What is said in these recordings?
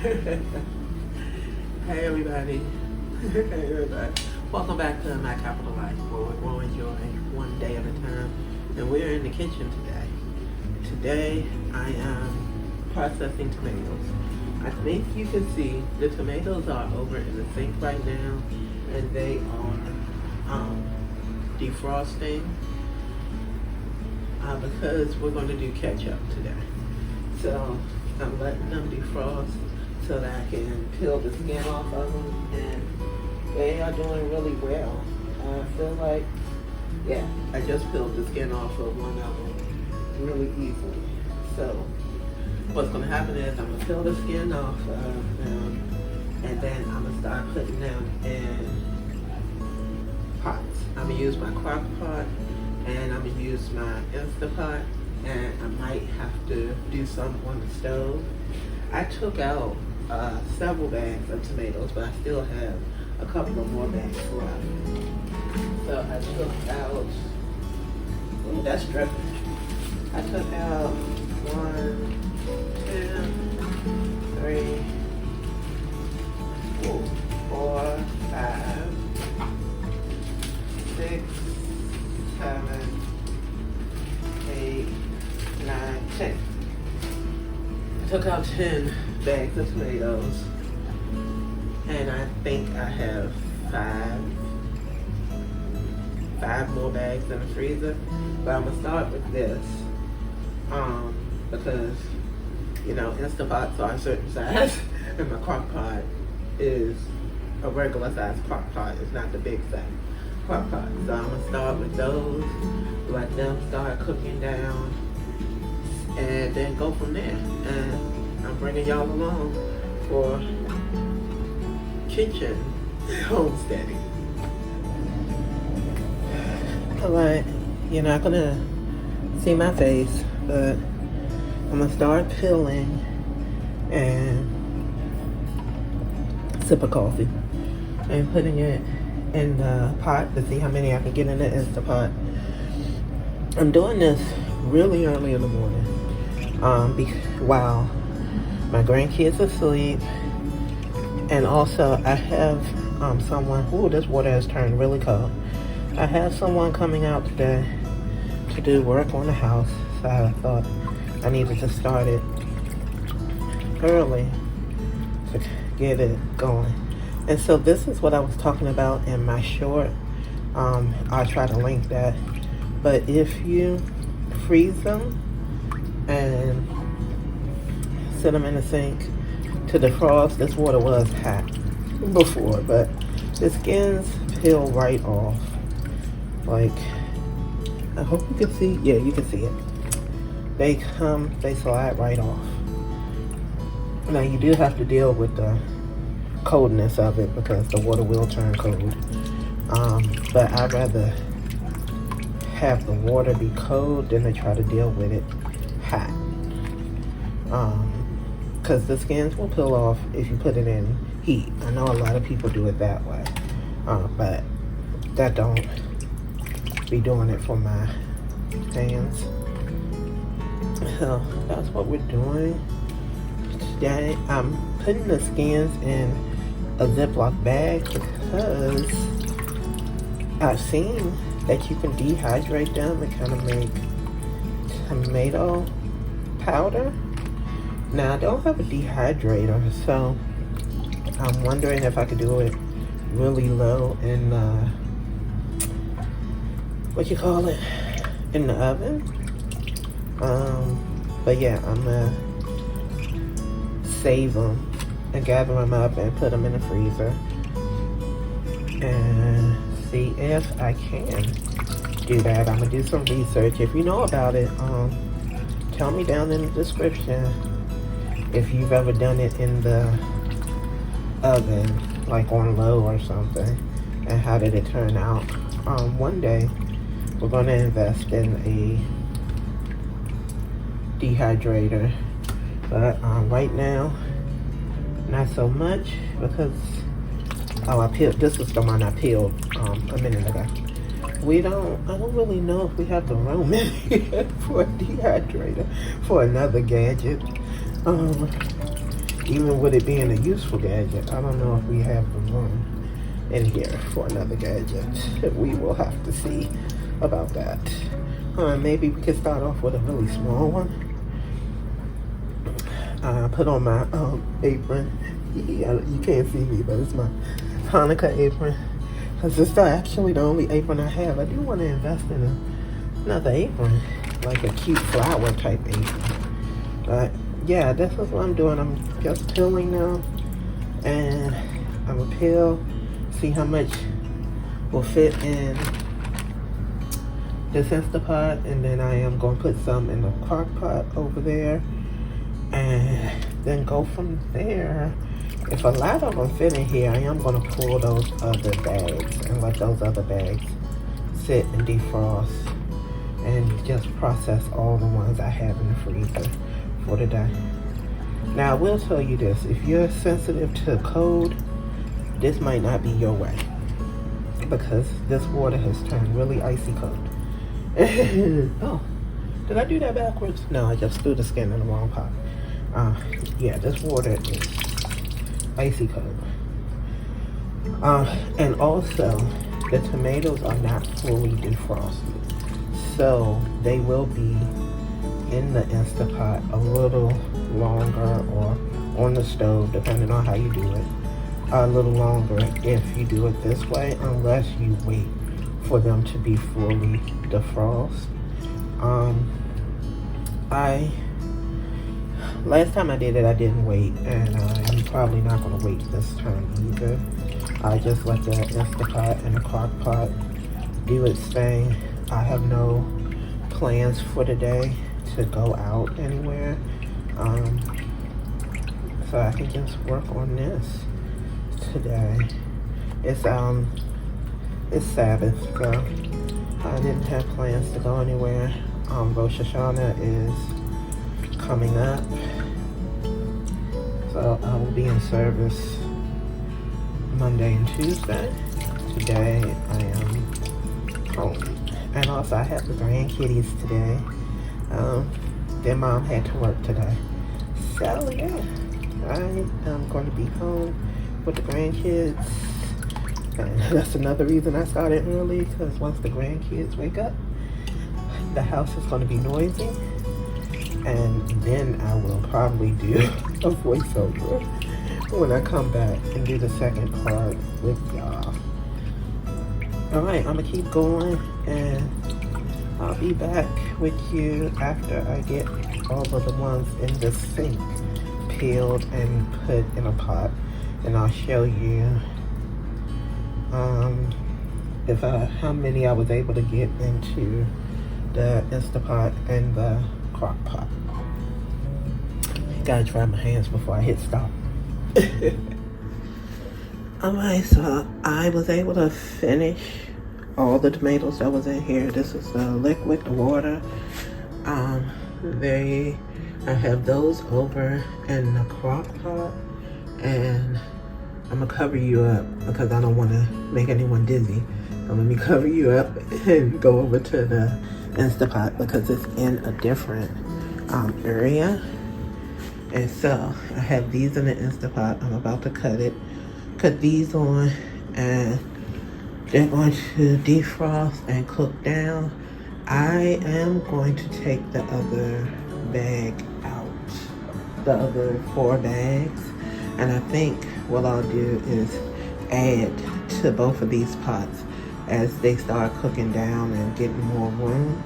Hey everybody. Hey everybody. Welcome back to My Capital Life, where we're growing joy one day at a time. And we're in the kitchen today. Today I am processing tomatoes. I think you can see the tomatoes are over in the sink right now, and they are defrosting because we're going to do ketchup today. So I'm letting them defrost so that I can peel the skin off of them, and they are doing really well. I feel like, yeah, I just peeled the skin off of one of them really easily. So what's going to happen is I'm going to peel the skin off of them, and then I'm going to start putting them in pots. I'm going to use my crock pot, and I'm going to use my Instapot, and I might have to do some on the stove. I took out several bags of tomatoes, but I still have a couple of more bags left. So I took out, oh, that's dripping. I took out 1, 2, 3, 4, 5, 6, 7, 8, 9, 10. I took out 10 bags of tomatoes, and I think I have five more bags in the freezer. But I'm gonna start with this because Instapots are a certain size, and my crock pot is a regular size crock pot. It's not the big size crock pot. So I'm gonna start with those, let them start cooking down, and then go from there. And I'm bringing y'all along for kitchen homesteading. Alright, you're not gonna see my face, but I'm gonna start peeling and sip of coffee and putting it in the pot to see how many I can get in the Instapot. I'm doing this really early in the morning while my grandkids are asleep, and also I have someone, this water has turned really cold. I have someone coming out today to do work on the house, so I thought I needed to start it early to get it going. And so this is what I was talking about in my short. I'll try to link that. But if you freeze them and set them in the sink to defrost, this water was hot before, but the skins peel right off. Like, I hope you can see. Yeah, you can see it. They slide right off. Now you do have to deal with the coldness of it because the water will turn cold. But I'd rather have the water be cold than to try to deal with it hot. Because the skins will peel off if you put it in heat. I know a lot of people do it that way. But that don't be doing it for my hands. So that's what we're doing today. I'm putting the skins in a Ziploc bag because I've seen that you can dehydrate them and kind of make tomato powder. Now I don't have a dehydrator, so I'm wondering if I could do it really low in in the oven. But yeah, I'm gonna save them and gather them up and put them in the freezer and see if I can do that. I'm gonna do some research. If you know about it, tell me down in the description if you've ever done it in the oven, like on low or something, and how did it turn out. One day we're going to invest in a dehydrator, but right now not so much because I peeled. This was the one I peeled a minute ago. I don't really know if we have the room in here for a dehydrator for another gadget. even with it being a useful gadget, I don't know if we have the room in here for another gadget. We will have to see about that. Maybe we could start off with a really small one. I put on my apron. Yeah, you can't see me, but it's my Hanukkah apron. Because it's actually the only apron I have. I do want to invest in another apron, like a cute flower type apron. But yeah, this is what I'm doing. I'm just peeling now. And I'm going to peel, see how much will fit in this Instapot. And then I am going to put some in the crock pot over there. And then go from there. If a lot of them fit in here, I am going to pull those other bags and let those other bags sit and defrost and just process all the ones I have in the freezer for the day. Now I will tell you this, if you're sensitive to cold, this might not be your way because this water has turned really icy cold. Oh, did I do that backwards? No, I just threw the skin in the wrong pot. Yeah, this water is icy cold. And also, the tomatoes are not fully defrosted. So, they will be in the Instapot a little longer or on the stove, depending on how you do it. A little longer if you do it this way, unless you wait for them to be fully defrost. Last time I did it, I didn't wait, and I'm probably not going to wait this time either. I just let the Instapot and the crock pot do its thing. I have no plans for today to go out anywhere, so I can just work on this today. It's Sabbath, so I didn't have plans to go anywhere. Rosh Hashanah is coming up, so I will be in service Monday and Tuesday. Today I am home, and also I have the grandkiddies today. Their mom had to work today, so yeah, I am going to be home with the grandkids, and that's another reason I started early, because once the grandkids wake up, the house is going to be noisy. And then I will probably do a voiceover when I come back and do the second part with y'all. Alright, I'm going to keep going, and I'll be back with you after I get all of the ones in the sink peeled and put in a pot. And I'll show you how many I was able to get into the Instapot and the crock pot. Gotta dry my hands before I hit stop. Alright, so I was able to finish all the tomatoes that was in here. This is the liquid, the water. I have those over in the crock pot, and I'm gonna cover you up because I don't want to make anyone dizzy. So let me cover you up and go over to the Instapot because it's in a different area. And so I have these in the Instapot. I'm about to cut these on, and they're going to defrost and cook down. I am going to take the other bag out, the other 4 bags, and I think what I'll do is add to both of these pots as they start cooking down and getting more room.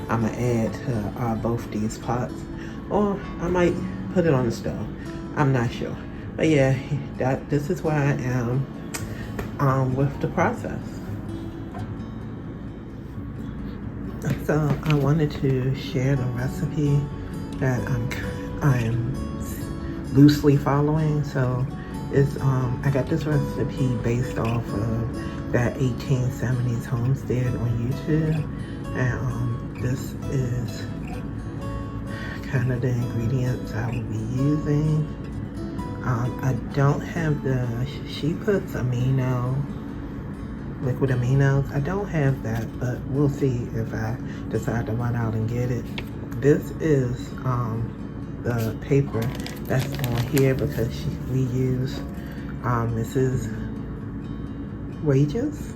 I'm gonna add to both these pots, or I might put it on the stove. I'm not sure, but yeah, this is where I am with the process. So I wanted to share the recipe that I am loosely following. So it's I got this recipe based off of that 1870s homestead on YouTube, and this is kind of the ingredients I will be using. I don't have she puts liquid aminos. I don't have that, but we'll see if I decide to run out and get it. This is the paper That's on here because we use Mrs. Wages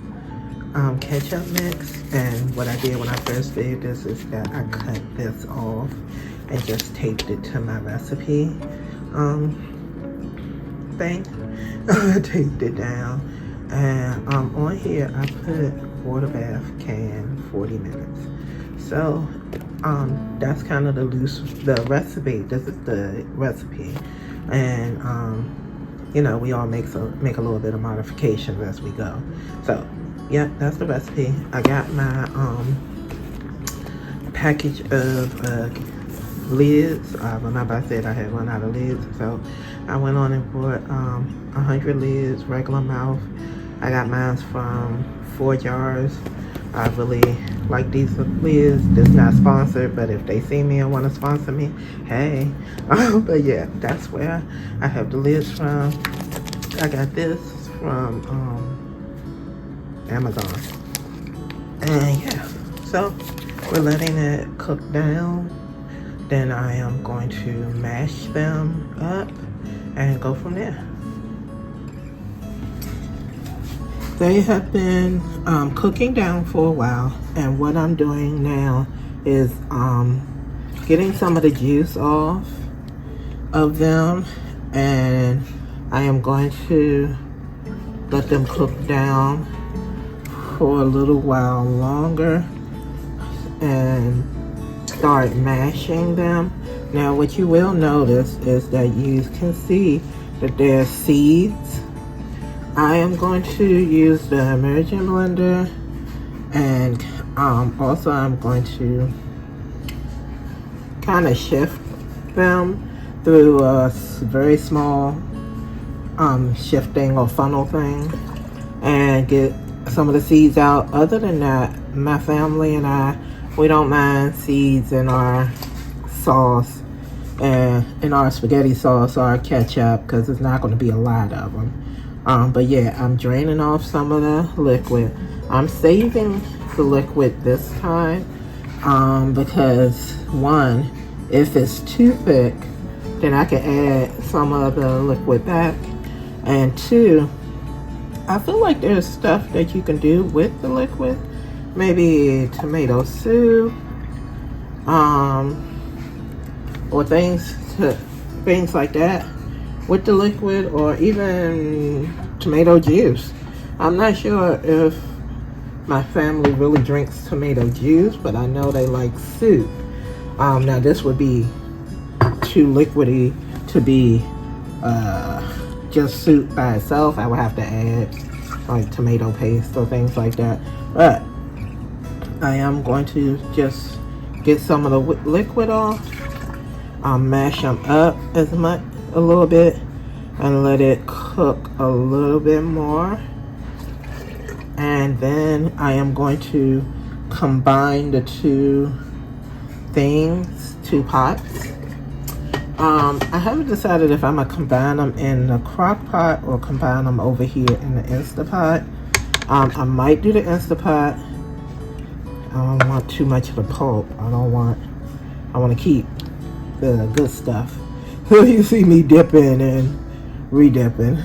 ketchup mix. And what I did when I first did this is that I cut this off and just taped it to my recipe thing. I taped it down. And on here I put water bath can 40 minutes. So that's kind of the recipe. This is the recipe. And you know, we all make a little bit of modifications as we go. So yeah, that's the recipe. I got my package of lids. Remember I said I had run out of lids, so I went on and bought 100 lids, regular mouth. I got mine from 4 jars. I really like these lids. This is not sponsored, but if they see me and want to sponsor me, hey. But yeah, that's where I have the lids from. I got this from Amazon. And yeah, so we're letting it cook down. Then I am going to mash them up and go from there. They have been cooking down for a while, and what I'm doing now is getting some of the juice off of them, and I am going to let them cook down for a little while longer and start mashing them. Now what you will notice is that you can see that there's seeds. I am going to use the immersion blender, and also I'm going to kind of shift them through a very small shifting or funnel thing and get some of the seeds out. Other than that, my family and I, we don't mind seeds in our sauce and in our spaghetti sauce or our ketchup, because it's not going to be a lot of them. But yeah, I'm draining off some of the liquid. I'm saving the liquid this time because one, if it's too thick, then I can add some of the liquid back. And two, I feel like there's stuff that you can do with the liquid. Maybe tomato soup, or things like that with the liquid, or even tomato juice. I'm not sure if my family really drinks tomato juice, but I know they like soup. Now this would be too liquidy to be just soup by itself. I would have to add like tomato paste or things like that. But I am going to just get some of the liquid off. I'll mash them up a little bit and let it cook a little bit more. And then I am going to combine the two pots. I haven't decided if I'm gonna combine them in the crock pot or combine them over here in the Instapot. I might do the Instapot. I don't want too much of the pulp. I want to keep the good stuff. So you see me dipping and re-dipping.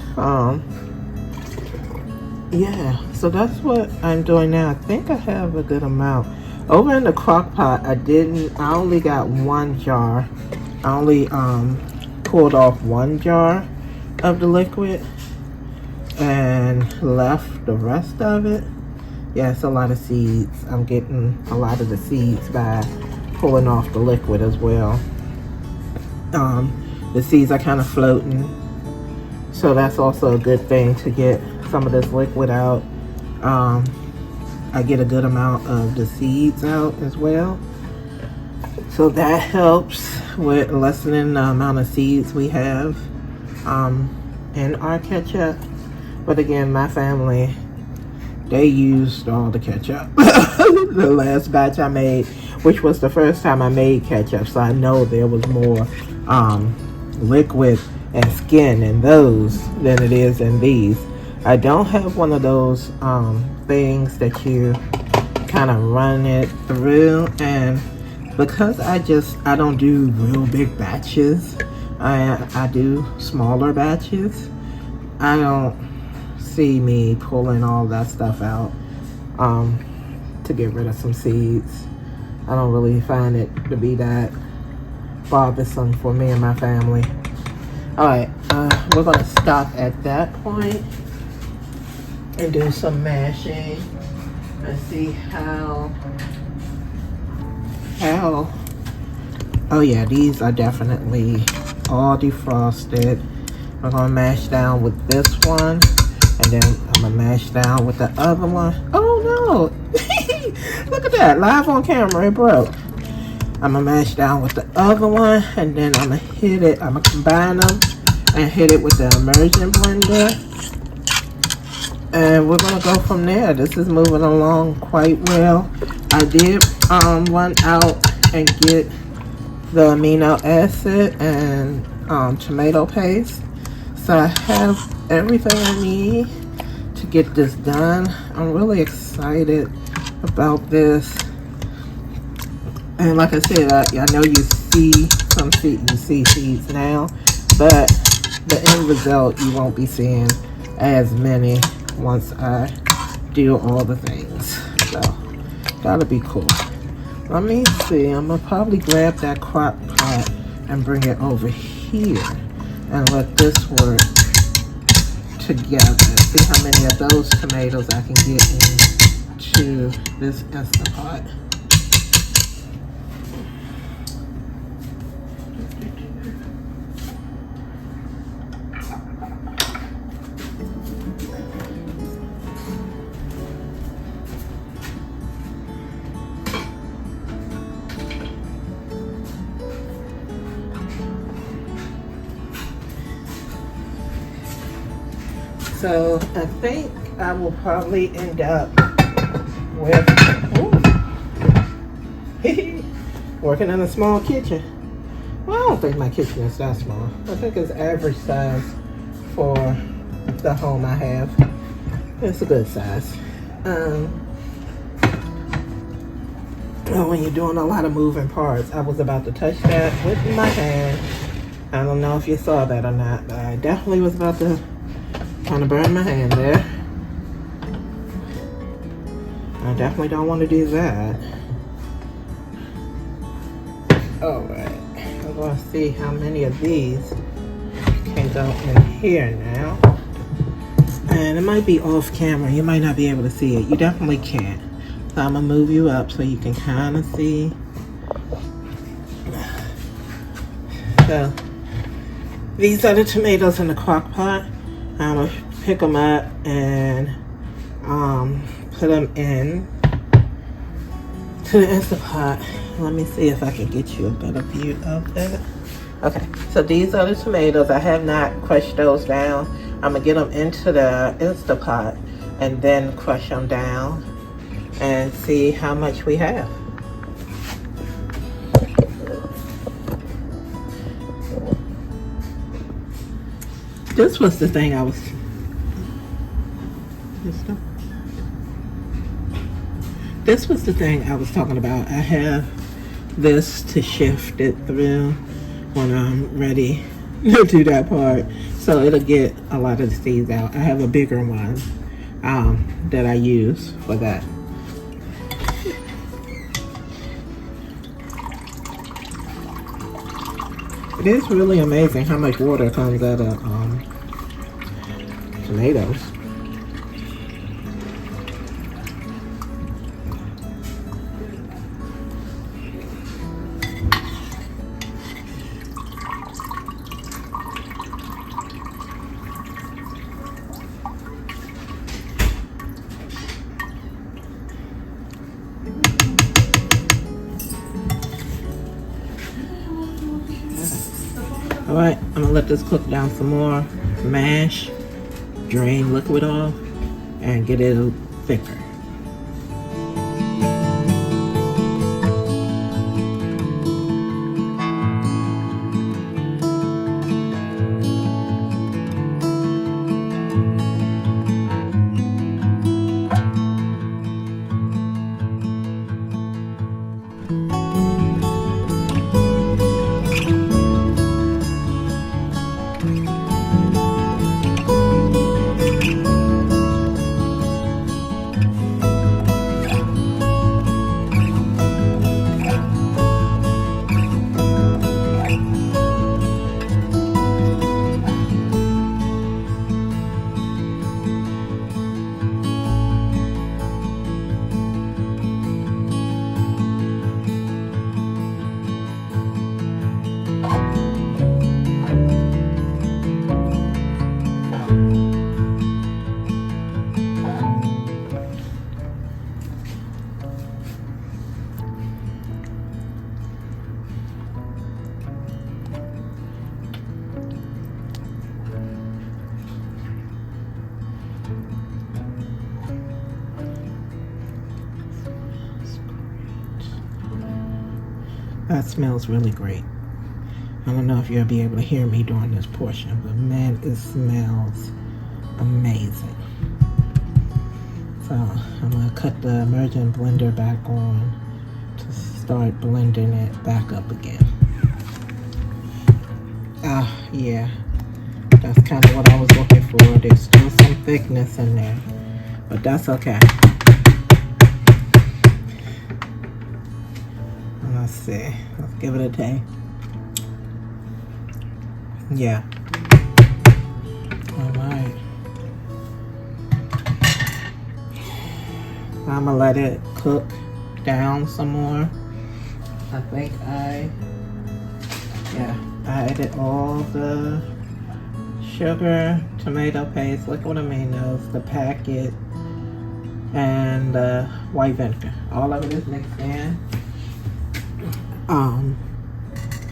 Yeah, so that's what I'm doing now. I think I have a good amount. Over in the crock pot, I only got 1 jar. I only pulled off 1 jar of the liquid and left the rest of it. Yeah, it's a lot of seeds. I'm getting a lot of the seeds by pulling off the liquid as well. The seeds are kind of floating, so that's also a good thing to get some of this liquid out. I get a good amount of the seeds out as well, so that helps with lessening the amount of seeds we have in our ketchup. But again, my family, they used all the ketchup. The last batch I made, which was the first time I made ketchup, so I know there was more liquid and skin in those than it is in these. I don't have one of those things that you kind of run it through, and because I don't do real big batches, I do smaller batches. I don't see me pulling all that stuff out to get rid of some seeds. I don't really find it to be that bothersome for me and my family. Alright, we're going to stop at that point and do some mashing and see how oh yeah, these are definitely all defrosted. I'm going to mash down with this one, and then I'm going to mash down with the other one. Oh no! Look at that, live on camera, it broke. I'm going to mash down with the other one, and then I'm going to hit it. I'm going to combine them and hit it with the immersion blender. And we're going to go from there. This is moving along quite well. I did run out and get the amino acid and tomato paste. So I have everything I need to get this done. I'm really excited about this. And like I said, I know you see some seeds now, but the end result, you won't be seeing as many once I do all the things. So that'll be cool. Let me see. I'm gonna probably grab that crock pot and bring it over here and let this work together. See how many of those tomatoes I can get into this Instapot. So I think I will probably end up with working in a small kitchen. Well, I don't think my kitchen is that small. I think it's average size for the home I have. It's a good size. When you're doing a lot of moving parts, I was about to touch that with my hand. I don't know if you saw that or not, but I definitely was about to kind of burn my hand there. I definitely don't want to do that. Alright, we're going to see how many of these can go in here now. And it might be off camera. You might not be able to see it. You definitely can't. So I'm going to move you up so you can kind of see. So these are the tomatoes in the crock pot. I'm going to pick them up and put them in to the Instapot. Let me see if I can get you a better view of that. Okay, so these are the tomatoes. I have not crushed those down. I'm going to get them into the Instapot and then crush them down and see how much we have. This was the thing I was... This was the thing I was talking about. I have this to shift it through when I'm ready to do that part. So it'll get a lot of the seeds out. I have a bigger one that I use for that. It is really amazing how much water comes out of tomatoes. Alright, I'm gonna let this cook down some more. Mash, drain liquid off, and get it thicker. That smells really great. I don't know if you'll be able to hear me during this portion, but man, it smells amazing. So I'm gonna cut the immersion blender back on to start blending it back up again. Yeah, that's kind of what I was looking for. There's still some thickness in there, but that's okay. Let's see. Let's give it a taste. Yeah. All right. I'm gonna let it cook down some more. I think I added all the sugar, tomato paste, liquid aminos, the packet, and the white vinegar. All of it is mixed in.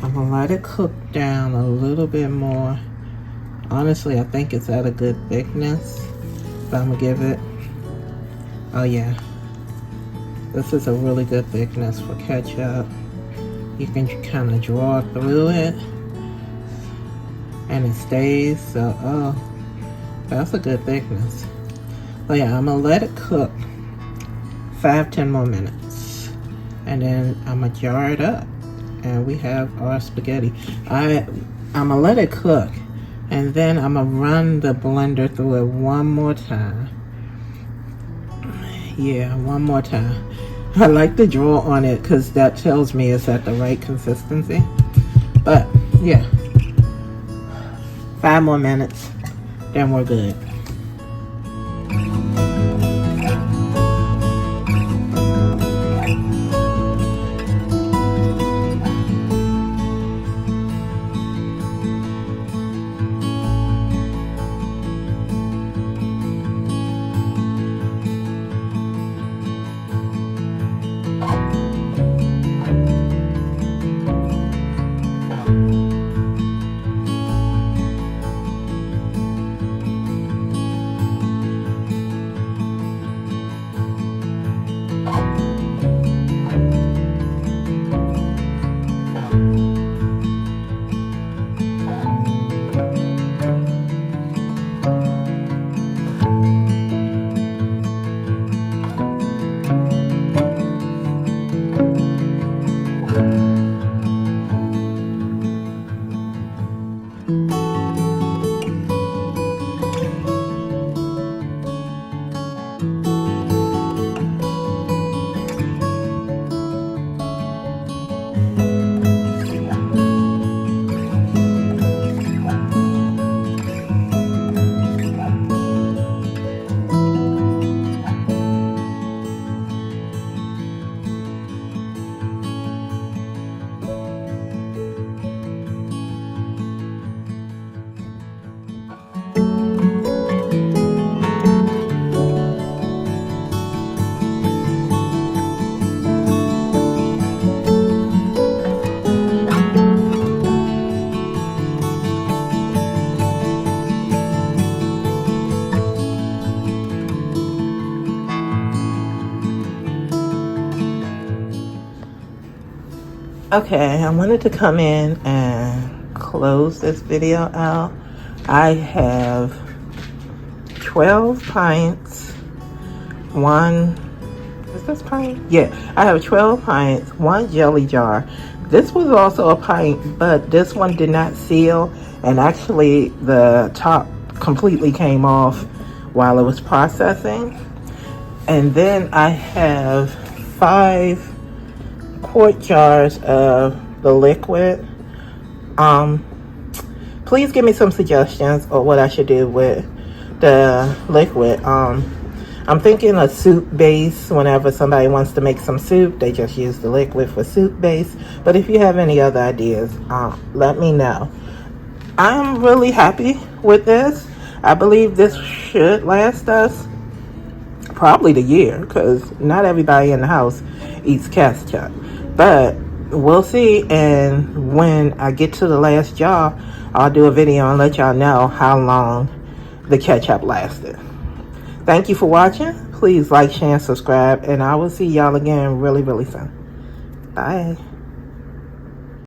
I'm gonna let it cook down a little bit more. Honestly, I think it's at a good thickness. But I'm gonna give it, oh yeah, this is a really good thickness for ketchup. You can kind of draw through it and it stays, so that's a good thickness. So yeah, I'm gonna let it cook 5-10 more minutes, and then I'm gonna jar it up and we have our spaghetti. I'm gonna let it cook, and then I'm gonna run the blender through it one more time. Yeah, one more time. I like to draw on it because that tells me it's at the right consistency. But yeah, 5 more minutes, then we're good. Okay, I wanted to come in and close this video out. I have 12 pints, is this pint? Yeah, I have 12 pints, 1 jelly jar. This was also a pint, but this one did not seal, and actually the top completely came off while it was processing. And then I have 5 quart jars of the liquid. Please give me some suggestions of what I should do with the liquid. I'm thinking a soup base. Whenever somebody wants to make some soup, they just use the liquid for soup base. But if you have any other ideas, let me know. I'm really happy with this. I believe this should last us probably the year, because not everybody in the house eats ketchup. But we'll see, and when I get to the last jar, I'll do a video and let y'all know how long the ketchup lasted. Thank you for watching. Please like, share, and subscribe, and I will see y'all again really, really soon. Bye.